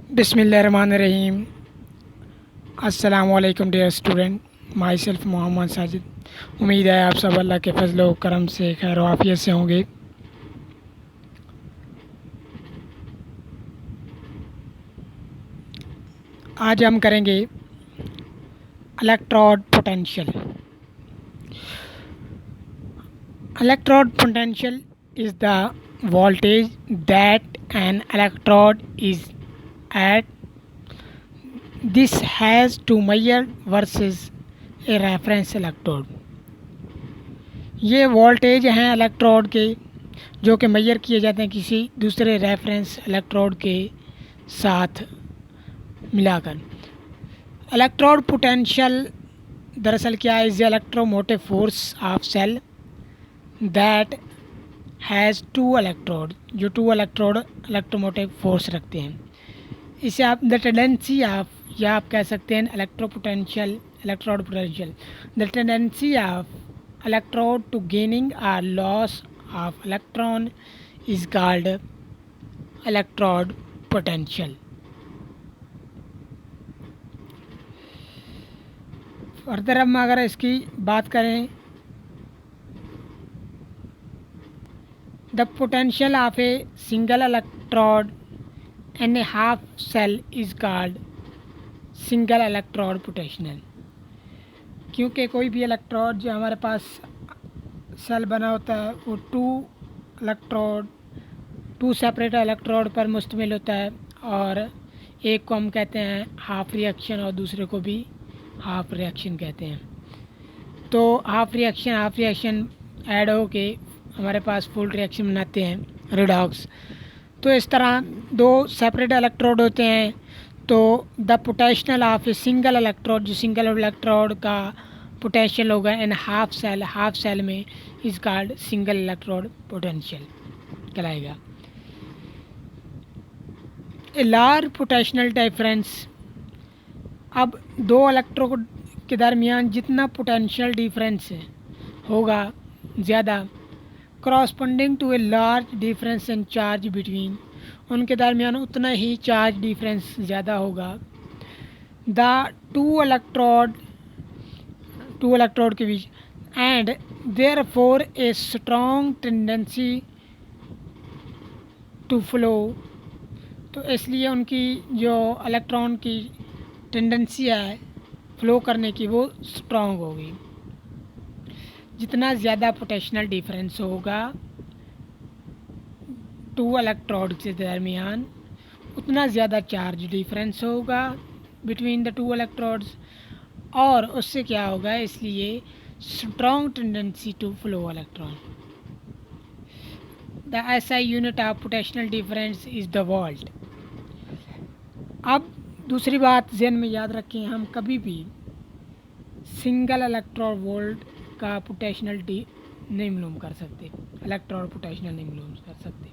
बिस्मिल्लाहिर्रहमानिर्रहीम। अस्सलाम वालेकुम dear student, myself Mohammad Sajid. उम्मीद है आप सब अल्लाह के फजल व करम से खैर आफियत से होंगे। आज हम करेंगे electrode potential. Electrode potential is the voltage that an electrode is at. This has to measure versus a reference electrode. ये वोल्टेज हैं इलेक्ट्रोड के जो कि मेजर किए जाते हैं किसी दूसरे रेफरेंस इलेक्ट्रोड के साथ मिलाकर। इलेक्ट्रोड पोटेंशियल दरअसल क्या है? Is electromotive force of cell that has two electrode, जो टू इलेक्ट्रोड इलेक्ट्रोमोटिव फोर्स रखते हैं। इसे आप द टेंडेंसी ऑफ, या आप कह सकते हैं इलेक्ट्रोपोटेंशियल, electrode potential, the tendency of electrode to gaining or loss of electron is called electrode potential. Further हम अगर इसकी बात करें, the potential of a single electrode and a half cell is called single electrode potential. क्योंकि कोई भी electrode जो हमारे पास सेल बना होता है वो टू सेपरेट इलेक्ट्रोड पर मुश्तमिल होता है, और एक को हम कहते हैं हाफ रिएक्शन और दूसरे को भी हाफ रिएक्शन कहते हैं। तो हाफ रिएक्शन ऐड हो के हमारे पास फुल रिएक्शन बनाते हैं, रिडॉक्स। तो इस तरह दो सेपरेट इलेक्ट्रोड होते हैं। तो the potential of a single electrode, जो सिंगल इलेक्ट्रोड का पोटेंशियल होगा इन हाफ सेल में, is called single electrode potential कहलाएगा। ए लार्ज पोटेंशियल डिफरेंस, अब दो इलेक्ट्रोड के दरमियान जितना पोटेंशियल डिफरेंस होगा ज़्यादा, corresponding to a large difference in charge between, उनके दरमियान उतना ही चार्ज डिफरेंस ज़्यादा होगा। द टू इलेक्ट्रोड के बीच, and there for a strong tendency to flow, तो इसलिए उनकी जो इलेक्ट्रॉन की टेंडेंसी है फ्लो करने की वो स्ट्रॉन्ग होगी। जितना ज़्यादा पोटेंशियल डिफरेंस होगा टू इलेक्ट्रोड के दरमियान, उतना ज़्यादा चार्ज डिफरेंस होगा बिटवीन द टू इलेक्ट्रोड्स, और उससे क्या होगा, इसलिए strong tendency to flow electron. The SI unit of potential difference is the volt. अब दूसरी बात ज़हन में याद रखें, हम कभी भी सिंगल इलेक्ट्रोड वोल्ट का पोटेंशियल नहीं मालूम कर सकते, इलेक्ट्रोड पोटेंशियल नहीं मालूम कर सकते,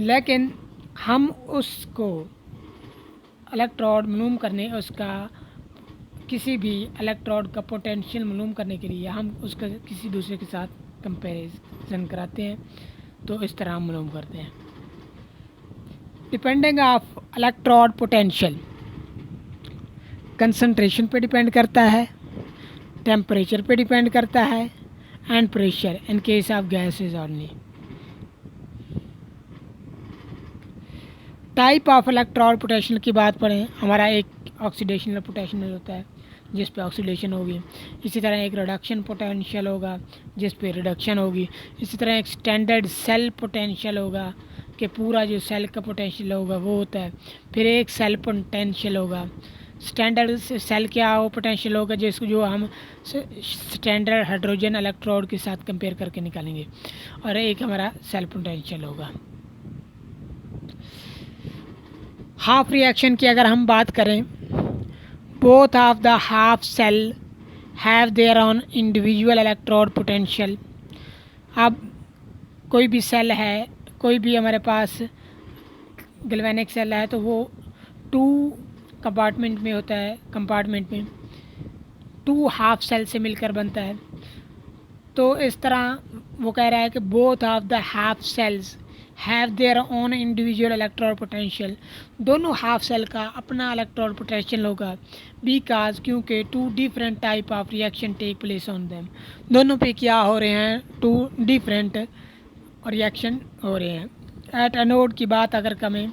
लेकिन हम उसको इलेक्ट्रोड मालूम करने, उसका किसी भी इलेक्ट्रोड का पोटेंशियल मालूम करने के लिए हम उसका किसी दूसरे के साथ कंपैरिजन कराते हैं। तो इस तरह हम मालूम करते हैं। Depending of electrode potential concentration पे डिपेंड करता है, टेम्परेचर पे डिपेंड करता है, and pressure in case of gases only. Type of electrode potential की बात पढ़ें, हमारा एक ऑक्सीडेशन पोटेंशियल होता है जिस पे ऑक्सीडेशन होगी, इसी तरह एक रिडक्शन पोटेंशियल होगा जिस पे रिडक्शन होगी, इसी तरह एक स्टैंडर्ड सेल पोटेंशियल होगा कि पूरा जो सेल का पोटेंशियल होगा वो होता है। फिर एक सेल पोटेंशियल होगा, स्टैंडर्ड सेल क्या वो पोटेंशियल होगा जिसको जो हम स्टैंडर्ड हाइड्रोजन इलेक्ट्रोड के साथ कंपेयर करके निकालेंगे, और एक हमारा सेल पोटेंशियल होगा। हाफ रिएक्शन की अगर हम बात करें, both of the half cell have their own individual electrode potential. अब कोई भी सेल है, कोई भी हमारे पास गैल्वेनिक सेल है, तो वो टू कंपार्टमेंट में होता है, कंपार्टमेंट में टू हाफ सेल से मिलकर बनता है। तो इस तरह वो कह रहा है कि both of the half cells have their own individual electron potential, दोनों हाफ सेल का अपना इलेक्ट्रॉन पोटेंशियल होगा, बिकॉज क्योंकि two different type of reaction take place on them, दोनों पे क्या हो रहे हैं, टू डिफरेंट रिएक्शन हो रहे हैं। एट एनोड की बात अगर करें,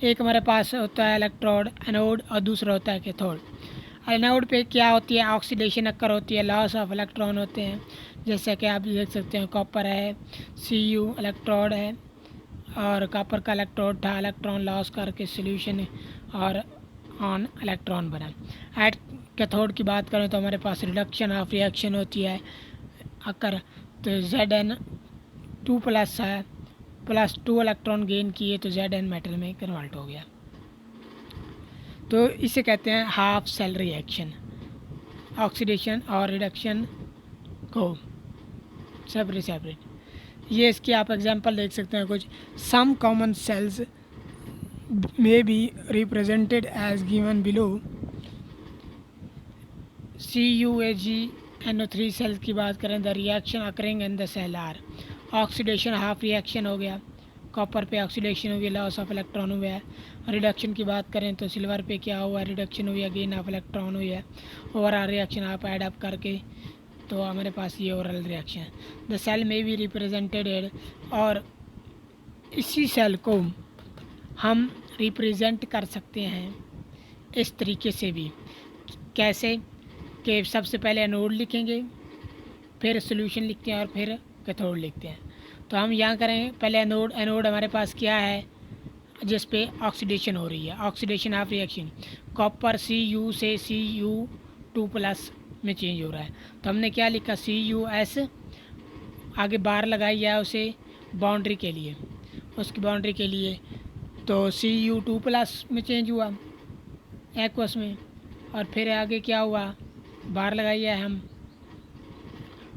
एक हमारे पास होता है इलेक्ट्रोड एनोड और दूसरा होता है कैथोड। एनोड पे क्या होती है, ऑक्सीडेशन अक्कर होती है, लॉस ऑफ इलेक्ट्रॉन होते हैं, जैसे कि आप देख सकते हैं कॉपर है, Cu इलेक्ट्रोड है और कॉपर का इलेक्ट्रोड था, इलेक्ट्रॉन लॉस करके सोल्यूशन और ऑन इलेक्ट्रॉन बना। एट कैथोड की बात करें तो हमारे पास रिडक्शन ऑफ रिएक्शन होती है अक्कर, तो Zn2+ है, +2 इलेक्ट्रॉन गेन किए तो Zn मेटल में कन्वर्ट हो गया। तो इसे कहते हैं हाफ सेल रिएक्शन। ऑक्सीडेशन और रिडक्शन को सेपरेट, ये इसकी आप एग्जांपल देख सकते हैं कुछ। Some common cells may be represented as given below. CuAgNO3 cells की बात करें, the reaction occurring in the cell are oxidation half reaction हो गया, कॉपर पे ऑक्सीडेशन हो गया, लॉस ऑफ इलेक्ट्रॉन हुआ है। रिडक्शन की बात करें तो सिल्वर पे क्या हुआ, रिडक्शन हुई है, गेन ऑफ इलेक्ट्रॉन हुई है। ओवरऑल रिएक्शन आप ऐड अप करके तो हमारे पास ये ओवरऑल रिएक्शन। द सेल में भी रिप्रेजेंटेड, और इसी सेल को हम रिप्रेजेंट कर सकते हैं इस तरीके से भी। कैसे कि सबसे पहले एनोड लिखेंगे, फिर सोल्यूशन लिखते हैं और फिर कैथोड लिखते हैं। तो हम यहाँ करें पहले एनोड। एनोड हमारे पास क्या है, जिस पे ऑक्सीडेशन हो रही है, oxidation of reaction, copper Cu से Cu2+ में चेंज हो रहा है। तो हमने क्या लिखा, Cus, आगे बार लगाई है उसे बाउंड्री के लिए, उसकी बाउंड्री के लिए, तो Cu2+ में चेंज हुआ एक्वस में, और फिर आगे क्या हुआ, बार लगाई है हम,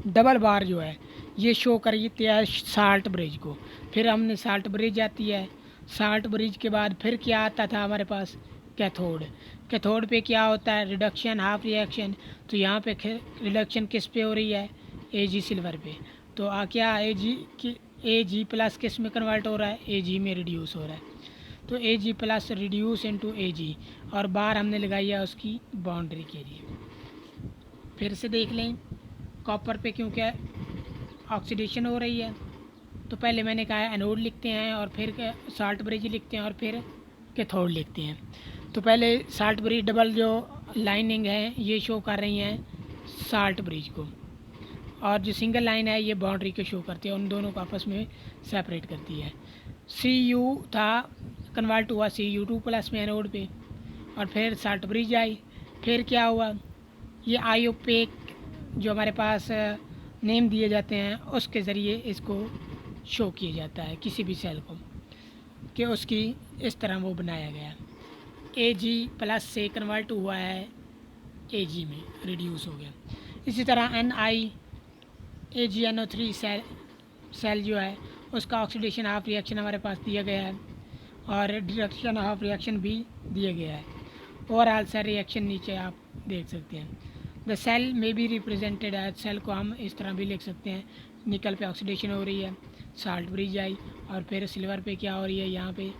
डबल बार जो है ये शो करती है साल्ट ब्रिज को। फिर हमने साल्ट ब्रिज आती है, साल्ट ब्रिज के बाद फिर क्या आता था हमारे पास, कैथोड। कैथोड पे क्या होता है, रिडक्शन हाफ रिएक्शन, तो यहाँ पे रिडक्शन किस पे हो रही है, Ag सिल्वर पे। तो क्या Ag+ किस में कन्वर्ट हो रहा है, Ag में रिड्यूस हो रहा है, तो Ag+ रिड्यूस इनटू Ag, और बार हमने लगाई है उसकी बाउंड्री के लिए। फिर से देख लें, कॉपर पे क्योंकि ऑक्सीडेशन हो रही है, तो पहले मैंने कहा है एनोड लिखते हैं और फिर साल्ट ब्रिज लिखते हैं और फिर कैथोड लिखते हैं। तो पहले साल्ट ब्रिज डबल जो लाइनिंग है ये शो कर रही हैं साल्ट ब्रिज को, और जो सिंगल लाइन है ये बाउंड्री को शो करती है, उन दोनों को आपस में सेपरेट करती है। Cu था, कन्वर्ट हुआ Cu2+ में एनोड पे, और फिर साल्ट ब्रिज आई, फिर क्या हुआ, ये आयोपेक जो हमारे पास नेम दिए जाते हैं उसके ज़रिए इसको शो किया जाता है किसी भी सेल को, कि उसकी इस तरह वो बनाया गया। Ag+ से कन्वर्ट हुआ है Ag में, रिड्यूस हो गया। इसी तरह NiAgNO3 सेल जो है उसका ऑक्सीडेशन हाफ रिएक्शन हमारे पास दिया गया है, और रिडक्शन हाफ रिएक्शन भी दिया गया है। ओवरऑल सेल रिएक्शन नीचे आप देख सकते हैं। द सेल में भी रिप्रेजेंटेड है, सेल को हम इस तरह भी लिख सकते हैं, निकल पे ऑक्सीडेशन हो रही है, साल्ट ब्रिज आई, और फिर सिल्वर पे क्या हो रही है, यहाँ पे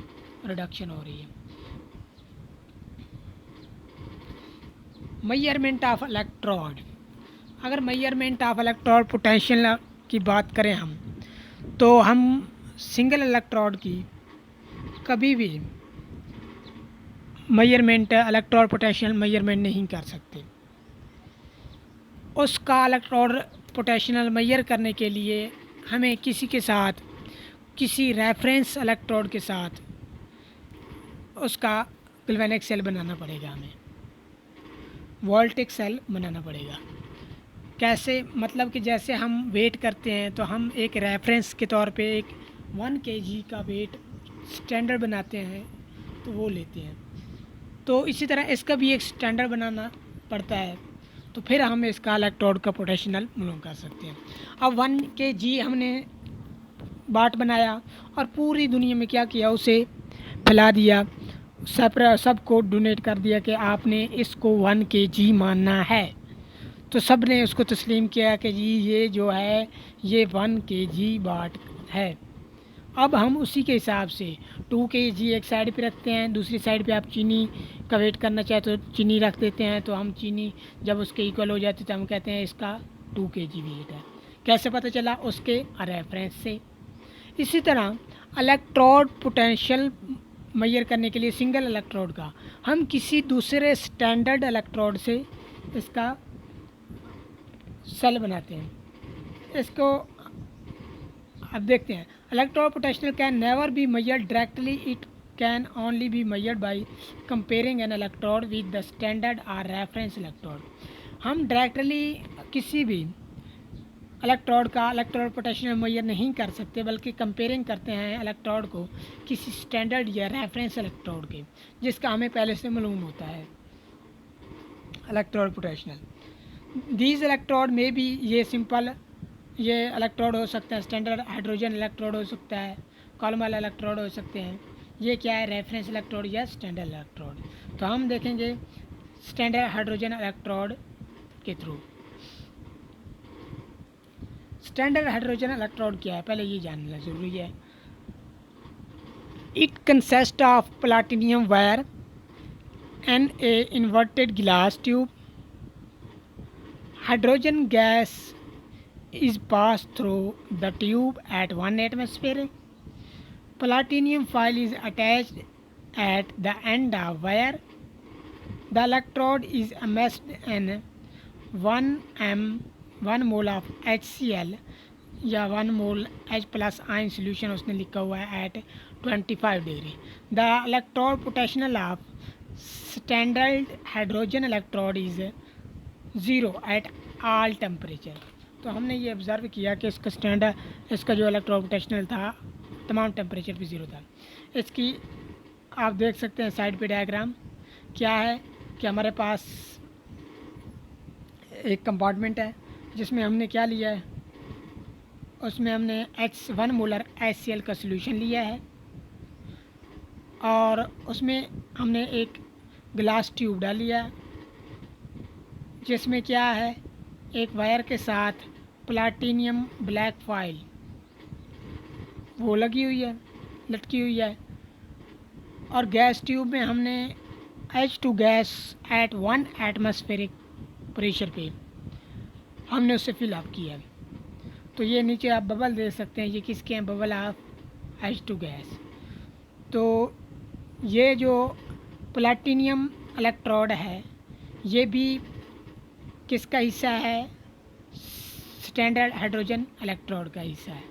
रिडक्शन हो रही है। मेजरमेंट ऑफ इलेक्ट्रोड, अगर मेजरमेंट ऑफ इलेक्ट्रोड पोटेंशियल की बात करें हम, तो हम सिंगल इलेक्ट्रोड की कभी भी मेजरमेंट, इलेक्ट्रोड पोटेंशियल मेजरमेंट नहीं कर सकते। उसका इलेक्ट्रोड पोटेंशियल मेजर करने के लिए हमें किसी के साथ, किसी रेफरेंस इलेक्ट्रोड के साथ उसका गैल्वेनिक सेल बनाना पड़ेगा, हमें वोल्टिक सेल बनाना पड़ेगा। कैसे, मतलब कि जैसे हम वेट करते हैं तो हम एक रेफरेंस के तौर पे एक 1 kg का वेट स्टैंडर्ड बनाते हैं तो वो लेते हैं, तो इसी तरह इसका भी एक स्टैंडर्ड बनाना पड़ता है, तो फिर हम इसका इलेक्ट्रोड का पोटेंशियल मालूम कर सकते हैं। अब 1 kg हमने बाट बनाया और पूरी दुनिया में क्या किया, उसे फैला दिया, सबको डोनेट कर दिया कि आपने इसको 1 kg मानना है, तो सब ने उसको तस्लीम किया कि जी ये जो है ये 1 kg बाट है, अब हम उसी के हिसाब से 2 kg एक साइड पे रखते हैं, दूसरी साइड पे आप चीनी का वेट करना चाहे तो चीनी रख देते हैं, तो हम चीनी जब उसके इक्वल हो जाती है तो हम कहते हैं इसका 2 kg वेट है। कैसे पता चला? उसके रेफरेंस से। इसी तरह इलेक्ट्रोड पोटेंशियल मेजर करने के लिए सिंगल इलेक्ट्रोड का हम किसी दूसरे स्टैंडर्ड इलेक्ट्रोड से इसका सेल बनाते हैं। इसको अब देखते हैं। Electrode potential can never be measured directly, it can only be measured by comparing N electrode with the standard और रेफरेंस इलेक्ट्रोड। हम डायरेक्टली किसी भी इलेक्ट्रोड का इलेक्ट्रोड पोटेंशियल मेजर नहीं कर सकते, बल्कि कंपेयरिंग करते हैं इलेक्ट्रोड को किसी स्टैंडर्ड या रेफरेंस इलेक्ट्रोड के, जिसका हमें पहले से मालूम होता है इलेक्ट्रोड पोटेंशियल। दीज इलेक्ट्रोड में भी ये सिंपल ये इलेक्ट्रोड हो सकता है, स्टैंडर्ड हाइड्रोजन इलेक्ट्रोड हो सकता है, कॉलम वाला इलेक्ट्रोड हो सकते हैं। ये क्या है? रेफरेंस इलेक्ट्रोड या स्टैंडर्ड इलेक्ट्रोड। तो हम देखेंगे स्टैंडर्ड हाइड्रोजन इलेक्ट्रोड के थ्रू। स्टैंडर्ड हाइड्रोजन इलेक्ट्रोड क्या है, पहले ये जानना ज़रूरी है। It consist of platinum wire and A inverted glass tube. Hydrogen gas is passed through the tube at 1 atmosphere. Platinum foil is attached at the end of wire. The electrode is immersed in 1 mole of HCl या 1 mole H plus ion solution, उसने लिखा हुआ है at 25 degree. The electrode potential of standard hydrogen electrode is 0 at all temperature. तो हमने ये observe किया कि इसका जो इलेक्ट्रोड पोटेंशियल था तमाम टेम्परेचर पे 0 था। इसकी आप देख सकते हैं साइड पे डायग्राम क्या है कि हमारे पास एक कंपार्टमेंट है जिसमें हमने क्या लिया है, उसमें हमने 1 मोलर HCl का सॉल्यूशन लिया है और उसमें हमने एक ग्लास ट्यूब डाल लिया है जिसमें क्या है, एक वायर के साथ प्लाटिनियम ब्लैक फॉइल वो लगी हुई है, लटकी हुई है, और गैस ट्यूब में हमने H2 gas at 1 atmospheric pressure पे हमने उसे फिल अप किया। तो ये नीचे आप बबल देख सकते हैं, ये किसके हैं? Bubble of H2 gas. तो ये जो प्लाटिनियम इलेक्ट्रोड है ये भी किसका हिस्सा है? स्टैंडर्ड हाइड्रोजन इलेक्ट्रोड का हिस्सा है।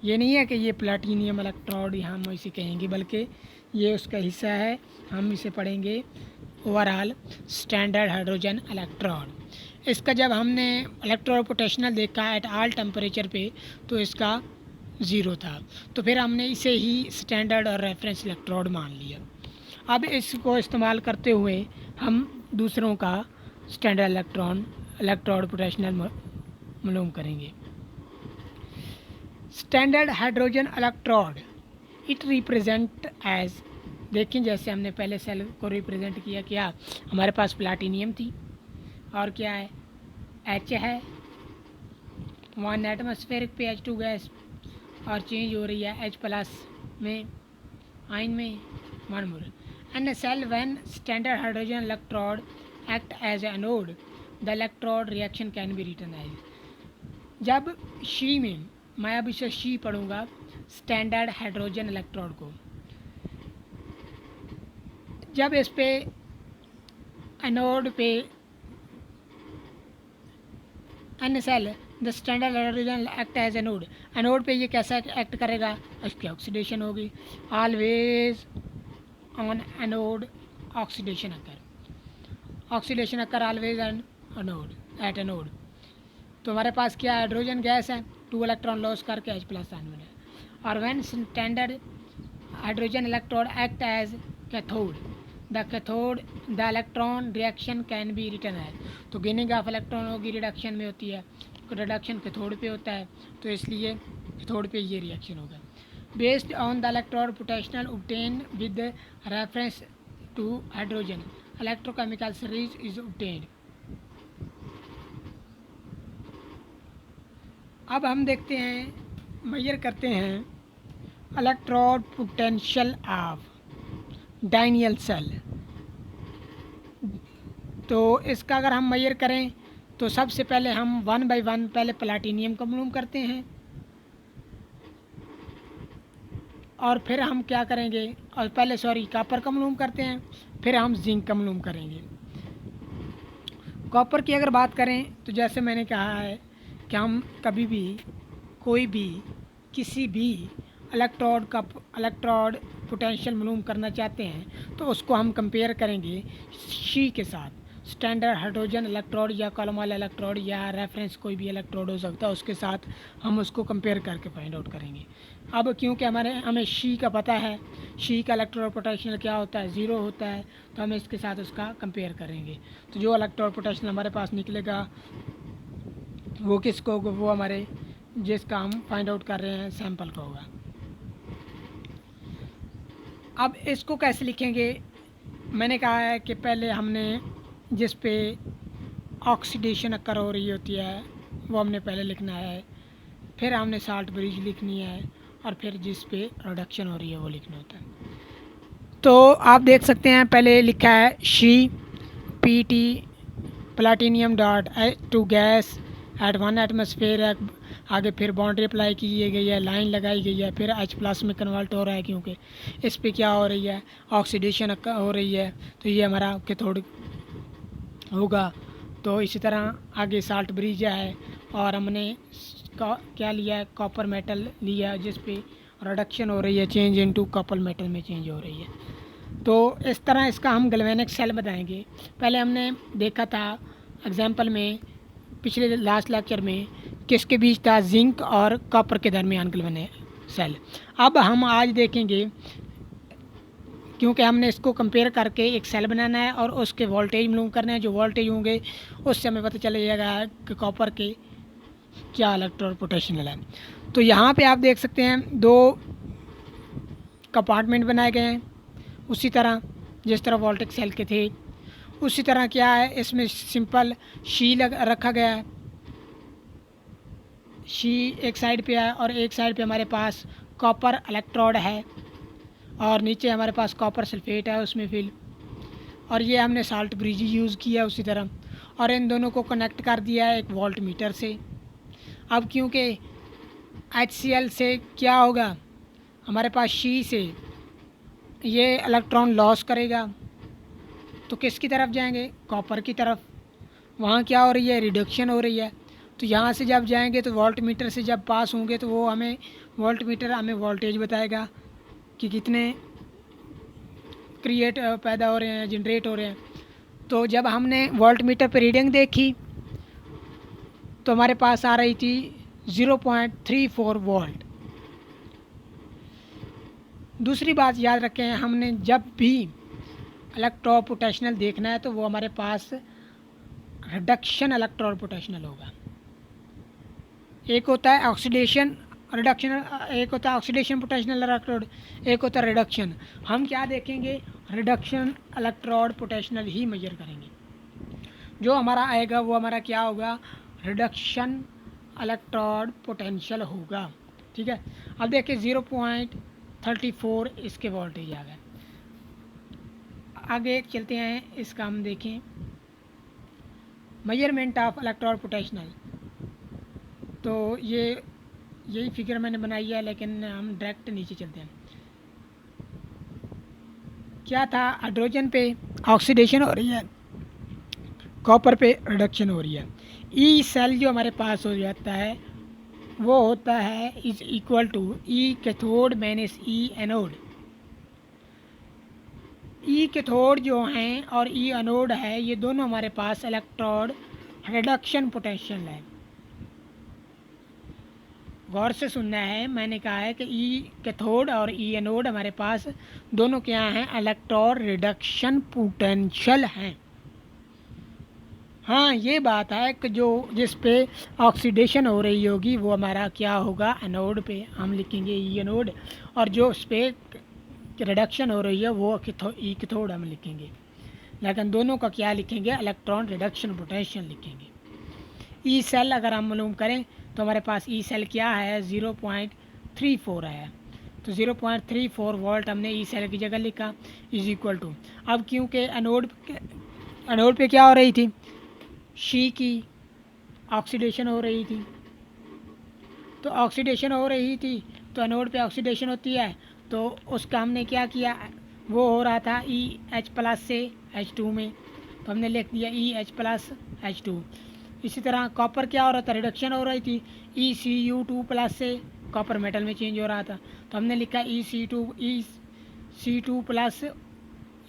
ये नहीं है कि ये प्लाटिनियम इलेक्ट्रोड यहाँ हम इसे कहेंगे, बल्कि ये उसका हिस्सा है। हम इसे पढ़ेंगे ओवरऑल स्टैंडर्ड हाइड्रोजन इलेक्ट्रोड। इसका जब हमने इलेक्ट्रोड पोटेंशियल देखा एट ऑल टेम्परेचर पे तो इसका 0 था, तो फिर हमने इसे ही स्टैंडर्ड और रेफरेंस इलेक्ट्रोड मान लिया। अब इसको इस्तेमाल करते हुए हम दूसरों का स्टैंडर्ड इलेक्ट्रोड पोटेंशियल मालूम करेंगे। Standard hydrogen electrode it represent as, देखें जैसे हमने पहले सेल को रिप्रेजेंट किया, क्या हमारे पास प्लाटिनियम थी और क्या है? H है 1 एटमॉस्फेरिक पे H2 गैस और चेंज हो रही है H प्लस में आयन में 1 mole. And a cell when standard hydrogen electrode act as an anode, the electrode reaction can be written as, जब शी में, मैं अब इसे शी पढ़ूंगा स्टैंडर्ड हाइड्रोजन इलेक्ट्रोड को, जब इस पे एनोड पे an cell the standard hydrogen act as anode, anode पे ये कैसा एक्ट करेगा? इसकी ऑक्सीडेशन होगी। Always on anode oxidation occur always on anode at anode. तो हमारे पास क्या हाइड्रोजन गैस है, 2 इलेक्ट्रॉन लॉस करके H प्लस आयन बने। और when standard hydrogen electrode act as cathode, the electron reaction can be written as, तो gaining of electron होगी रिडक्शन में होती है, रिडक्शन कैथोड पे होता है, तो इसलिए कैथोड पे ये रिएक्शन होगा। Based on the electrode potential obtain with reference to hydrogen, electrochemical series is obtained. अब हम देखते हैं, मेजर करते हैं electrode potential of Daniell cell. तो इसका अगर हम मेजर करें तो सबसे पहले हम 1 बाई 1 पहले प्लाटिनियम का मालूम करते हैं, और फिर हम क्या करेंगे, और पहले सॉरी कॉपर का मालूम करते हैं, फिर हम जिंक का मालूम करेंगे। कॉपर की अगर बात करें तो जैसे मैंने कहा है कि हम कभी भी कोई भी किसी भी इलेक्ट्रोड पोटेंशियल मालूम करना चाहते हैं तो उसको हम कंपेयर करेंगे शी के साथ, स्टैंडर्ड हाइड्रोजन इलेक्ट्रोड या कॉलम वाला इलेक्ट्रोड या रेफरेंस कोई भी इलेक्ट्रोड हो सकता है, उसके साथ हम उसको कंपेयर करके फाइंड आउट करेंगे। अब क्योंकि हमें शी का पता है, शी का इलेक्ट्रोड पोटेंशियल क्या होता है, 0 होता है, तो हम इसके साथ उसका कंपेयर करेंगे। तो जो इलेक्ट्रोड पोटेंशियल हमारे पास निकलेगा वो किसको होगा, वो हमारे जिसका हम फाइंड आउट कर रहे हैं सैंपल का होगा। अब इसको कैसे लिखेंगे, मैंने कहा है कि पहले हमने जिस पे ऑक्सीडेशन अकर हो रही होती है वो हमने पहले लिखना है, फिर हमने साल्ट ब्रिज लिखनी है, और फिर जिस पे रिडक्शन हो रही है वो लिखना होता है। तो आप देख सकते हैं पहले लिखा है she P T platinum dot to gas at 1 atmosphere, आगे फिर बाउंड्री अप्लाई की गई है, लाइन लगाई गई है, फिर H प्लस में कन्वर्ट हो रहा है क्योंकि इस पे क्या हो रही है, ऑक्सीडेशन हो रही है, तो ये हमारा कैथोड होगा। तो इसी तरह आगे साल्ट ब्रिज है, और हमने क्या लिया है, कॉपर मेटल लिया जिस पे रिडक्शन हो रही है, चेंज इनटू कॉपर मेटल में चेंज हो रही है। तो इस तरह इसका हम गैल्वेनिक सेल बताएंगे। पहले हमने देखा था एग्जांपल में पिछले लास्ट लेक्चर में किसके बीच था, जिंक और कॉपर के दरमियान गैल्वेनिक सेल। अब हम आज देखेंगे क्योंकि हमने इसको कंपेयर करके एक सेल बनाना है और उसके वोल्टेज मालूम करने हैं, जो वोल्टेज होंगे उससे हमें पता चल जाएगा कि कॉपर के क्या इलेक्ट्रोड पोटेंशियल है। तो यहाँ पे आप देख सकते हैं 2 कंपार्टमेंट बनाए गए हैं, उसी तरह जिस तरह वोल्टेज सेल के थे उसी तरह क्या है, इसमें सिंपल शी रखा गया है, शी एक साइड पे है और एक साइड पे हमारे पास कॉपर इलेक्ट्रोड है, और नीचे हमारे पास कॉपर सल्फेट है उसमें फिल, और ये हमने साल्ट ब्रिज यूज़ किया उसी तरह, और इन दोनों को कनेक्ट कर दिया है एक वोल्ट मीटर से। अब क्योंकि HCl से क्या होगा, हमारे पास शी से ये इलेक्ट्रॉन लॉस करेगा, तो किसकी तरफ जाएंगे, कॉपर की तरफ। वहाँ क्या हो रही है, रिडक्शन हो रही है। तो यहाँ से जब जाएंगे तो वोल्ट मीटर से जब पास होंगे तो वो हमें वोल्ट मीटर हमें वोल्टेज बताएगा कि कितने क्रिएट पैदा हो रहे हैं, जनरेट हो रहे हैं। तो जब हमने वोल्ट मीटर पर रीडिंग देखी तो हमारे पास आ रही थी 0.34 वोल्ट। दूसरी बात याद रखें, हमने जब भी इलेक्ट्रोड पोटेंशियल देखना है तो वो हमारे पास रिडक्शन इलेक्ट्रोड पोटेंशियल होगा। एक होता है ऑक्सीडेशन रिडक्शन, एक होता है ऑक्सीडेशन पोटेंशियल इलेक्ट्रोड, एक होता है रिडक्शन। हम क्या देखेंगे, रिडक्शन इलेक्ट्रोड पोटेंशियल ही मेजर करेंगे। जो हमारा आएगा वो हमारा क्या होगा, रिडक्शन इलेक्ट्रोड पोटेंशियल होगा। ठीक है, अब देखिए 0.34 इसके वोल्टेज आ गए। आगे चलते हैं, इसका हम देखें मेजरमेंट ऑफ इलेक्ट्रोड पोटेंशियल। तो यही फिगर मैंने बनाई है, लेकिन हम डायरेक्ट नीचे चलते हैं। क्या था, हाइड्रोजन पे ऑक्सीडेशन हो रही है, कॉपर पे रिडक्शन हो रही है। ई सेल जो हमारे पास हो जाता है वो होता है is equal to E cathode minus E anode. E cathode जो हैं और ई एनोड है, ये दोनों हमारे पास इलेक्ट्रोड रिडक्शन पोटेंशियल है। गौर से सुनना है, मैंने कहा है कि ई कैथोड और ई एनोड हमारे पास दोनों क्या हैं, इलेक्ट्रोड रिडक्शन पोटेंशियल हैं। हाँ, ये बात है कि जो जिस पे ऑक्सीडेशन हो रही होगी वो हमारा क्या होगा, एनोड पे हम लिखेंगे ई एनोड, और जो उस पर रिडक्शन हो रही है वो ई कैथोड हम लिखेंगे। लेकिन दोनों का क्या लिखेंगे, इलेक्ट्रॉन रिडक्शन पोटेंशियल लिखेंगे। ई सेल अगर हम मालूम करें तो हमारे पास ई सेल क्या है, 0.34 है। तो 0.34 वोल्ट हमने ई सेल की जगह लिखा इज इक्वल टू, अब क्योंकि एनोड पे क्या हो रही थी, शी की ऑक्सीडेशन हो रही थी, तो ऑक्सीडेशन हो रही थी तो एनोड पे ऑक्सीडेशन होती है, तो उसका हमने क्या किया, वो हो रहा था ई एच प्लस से एच टू में, तो हमने लिख दिया ई एच प्लस एच टू। इसी तरह कॉपर क्या हो रहा था, रिडक्शन हो रही थी, E C U two plus से कॉपर मेटल में चेंज हो रहा था, तो हमने लिखा E C two plus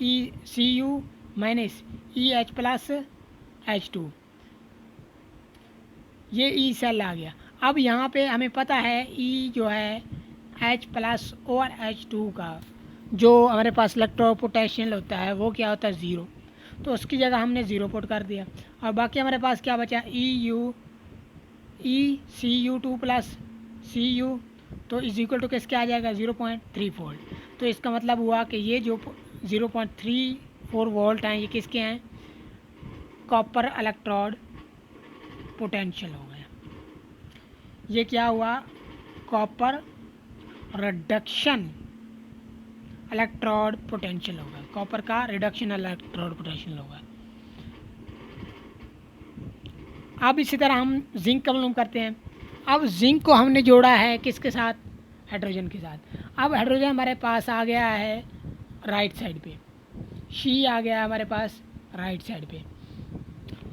E C U minus E H plus H two, ये ई सेल आ गया। अब यहाँ पे हमें पता है ई जो है एच प्लस और एच टू का जो हमारे पास इलेक्ट्रोपोटेंशियल होता है वो क्या होता है, ज़ीरो, तो उसकी जगह हमने ज़ीरो पुट कर दिया। और बाकी हमारे पास क्या बचा, E C U two plus C U, तो इज इक्वल टू किसके आ जाएगा, 0.3 वोल्ट। तो इसका मतलब हुआ कि ये जो 0.34 वोल्ट हैं ये किसके हैं, कॉपर इलेक्ट्रोड पोटेंशियल हो गया। ये क्या हुआ, कॉपर रिडक्शन इलेक्ट्रोड पोटेंशियल होगा, कॉपर का रिडक्शन इलेक्ट्रोड पोटेंशियल होगा। अब इसी तरह हम जिंक का मालूम करते हैं। अब जिंक को हमने जोड़ा है किसके साथ, हाइड्रोजन के साथ। अब हाइड्रोजन हमारे पास आ गया है राइट साइड पे, शी आ गया हमारे पास राइट साइड पे,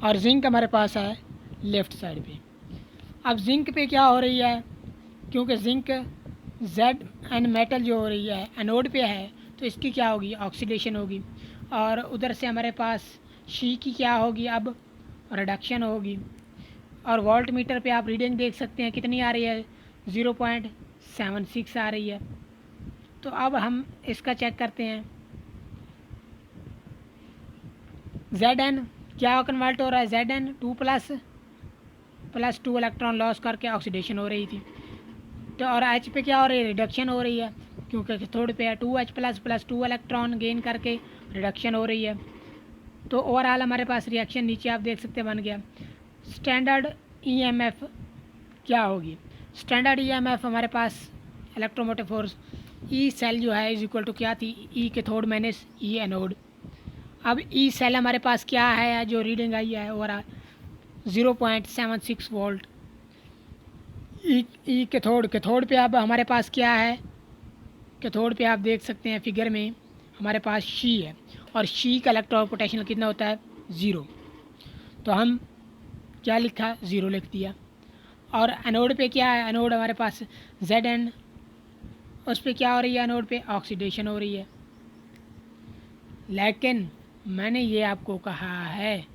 और जिंक हमारे पास है लेफ़्ट साइड पे। अब जिंक पे क्या हो रही है, क्योंकि जिंक जेड एन मेटल जो हो रही है एनोड पे है, तो इसकी क्या होगी, ऑक्सीडेशन होगी, और उधर से हमारे पास शी की क्या होगी, अब रिडक्शन होगी। और वोल्ट मीटर पे आप रीडिंग देख सकते हैं कितनी आ रही है, 0.76 आ रही है। तो अब हम इसका चेक करते हैं, जेड एन क्या कन्वर्ट हो रहा है, Z N two plus two electron loss करके ऑक्सीडेशन हो रही थी, तो और एच पे क्या हो रही है, रिडक्शन हो रही है, क्योंकि कैथोड पे है 2H plus two electron gain करके रिडक्शन हो रही है। तो ओवरऑल हमारे पास रिएक्शन नीचे आप देख सकते हैं बन गया। स्टैंडर्ड ईएमएफ क्या होगी, स्टैंडर्ड ईएमएफ हमारे पास इलेक्ट्रोमोटिव फोर्स ई सेल जो है इज इक्वल टू क्या थी, ई कैथोड माइनस ई एनोड। अब ई सेल हमारे पास क्या है, जो रीडिंग आई है ओवरऑल 0.76 वोल्ट। ई कैथोड पे अब हमारे पास क्या है, कैथोड पे आप देख सकते हैं फिगर में हमारे पास शी है, और शी का इलेक्ट्रॉन पोटेंशियल कितना होता है, ज़ीरो, तो हम क्या लिखा, ज़ीरो लिख दिया। और एनोड पे क्या है, एनोड हमारे पास जेड एन, उस पर क्या हो रही है, एनोड पे ऑक्सीडेशन हो रही है। लेकिन मैंने ये आपको कहा है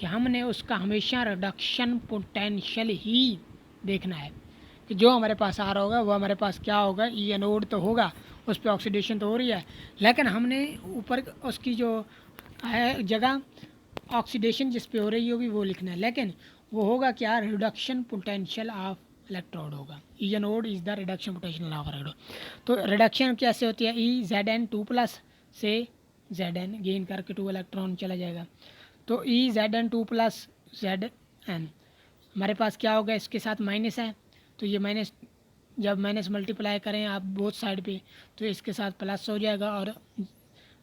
कि हमने उसका हमेशा रिडक्शन पोटेंशियल ही देखना है, कि जो हमारे पास आ रहा होगा वो हमारे पास क्या होगा, ई एनोड तो होगा, उस पर ऑक्सीडेशन तो हो रही है, लेकिन हमने ऊपर उसकी जो है जगह ऑक्सीडेशन जिस पे हो रही होगी वो लिखना है, लेकिन वो होगा क्या, रिडक्शन पोटेंशियल ऑफ इलेक्ट्रोड होगा। E anode is the reduction potential of electrode. तो रिडक्शन कैसे होती है, E Z N two plus से जेड एन गेन करके टू इलेक्ट्रॉन चला जाएगा, तो E Z N two plus Z N हमारे पास क्या होगा, इसके साथ माइनस है, तो ये माइनस जब माइनस मल्टीप्लाई करें आप बोथ साइड पे तो इसके साथ प्लस हो जाएगा और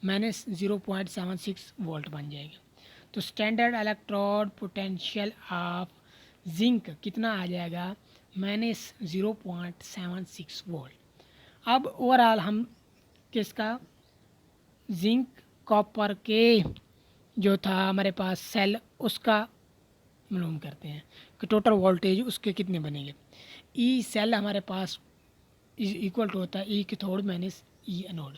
माइनस 0.76 वोल्ट बन जाएगा। तो standard electrode potential of zinc कितना आ जाएगा, माइनस 0.76 वोल्ट। अब ओवरऑल हम किसका, जिंक कॉपर के जो था हमारे पास सेल उसका मालूम करते हैं कि टोटल वोल्टेज उसके कितने बनेंगे। ई सेल हमारे पास इज इक्वल टू होता है ई cathode minus E anode.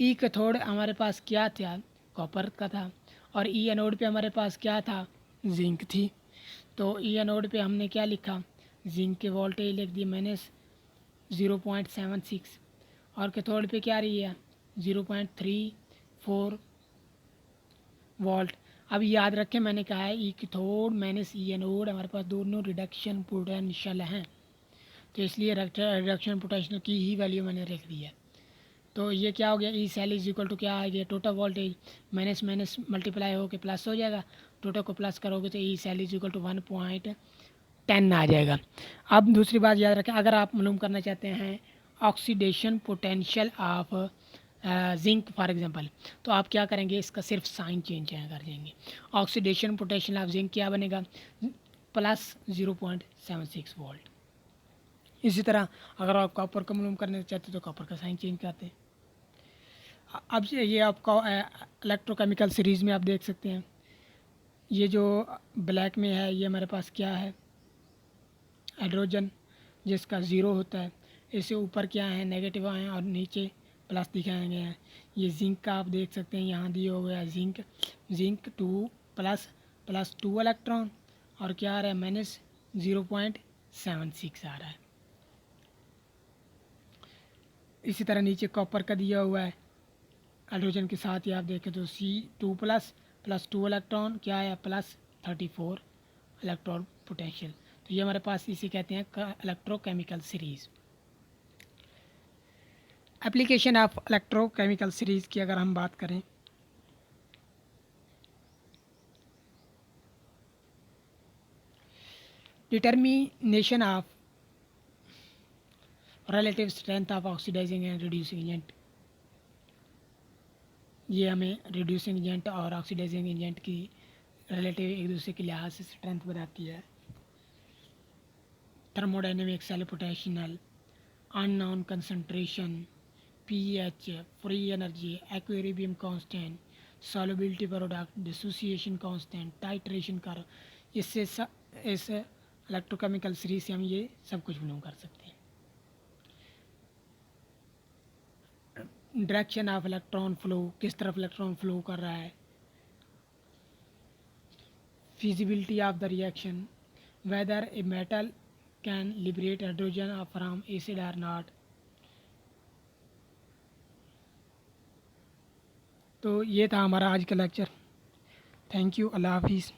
E cathode हमारे पास क्या था, कॉपर का था, और ई एनोड पे हमारे पास क्या था, जिंक थी। तो ई एनोड पे हमने क्या लिखा, जिंक के वोल्टेज लिख दिए माइनस 0.76, और कैथोड पे क्या रही है 0.34 वोल्ट। अब याद रखें मैंने कहा है ई कैथोड माइनस ई एनोड हमारे पास दोनों रिडक्शन पोटेंशियल हैं, तो इसलिए रिडक्शन पोटेंशियल की ही वैल्यू मैंने रख दी है। तो ये क्या हो गया, E cell is equal to क्या आ गया, total voltage minus minus multiply होकर प्लस हो जाएगा, टोटल को प्लस करोगे तो E cell is equal to 1.10 आ जाएगा। अब दूसरी बात याद रखें, अगर आप मालूम करना चाहते हैं oxidation potential of zinc for example, तो आप क्या करेंगे, इसका सिर्फ साइन चेंज कर देंगे। ऑक्सीडेशन पोटेंशियल ऑफ जिंक क्या बनेगा, प्लस 0.76 वोल्ट। इसी तरह अगर आप कॉपर का मालूम करना चाहते हैं तो कॉपर का साइन चेंज करते हैं। अब ये आपका इलेक्ट्रोकेमिकल सीरीज़ में आप देख सकते हैं, ये जो ब्लैक में है ये हमारे पास क्या है, हाइड्रोजन जिसका ज़ीरो होता है। इससे ऊपर क्या है, नेगेटिव हैं और नीचे प्लस दिखाए गए हैं। ये जिंक का आप देख सकते हैं, यहाँ दिया हुआ है zinc, zinc 2 plus plus 2 electron, और क्या आ रहा है माइनस 0.76 आ रहा है। इसी तरह नीचे कॉपर का दिया हुआ है हाइड्रोजन के साथ ही, आप देखें तो C2 प्लस प्लस 2 इलेक्ट्रॉन क्या है, प्लस 34 इलेक्ट्रॉन पोटेंशियल। तो ये हमारे पास इसे कहते हैं electrochemical series. Application of electrochemical series की अगर हम बात करें, determination of relative strength of oxidising and reducing agent, ये हमें रिड्यूसिंग एजेंट और ऑक्सीडाइजिंग एजेंट की रिलेटिव एक दूसरे के लिहाज से स्ट्रेंथ बताती है। Thermodynamic, cell potential, unknown concentration, pH, free energy, equilibrium constant, solubility product, dissociation constant, titration कर, इससे इस इलेक्ट्रोकेमिकल सीरीज से हम ये सब कुछ मालूम कर सकते हैं। डायरेक्शन ऑफ इलेक्ट्रॉन फ्लो, किस तरफ इलेक्ट्रॉन फ्लो कर रहा है, feasibility of the reaction, whether a metal can liberate hydrogen from acid or not। तो ये था हमारा आज का लेक्चर। थैंक यू, अल्लाह हाफिज़।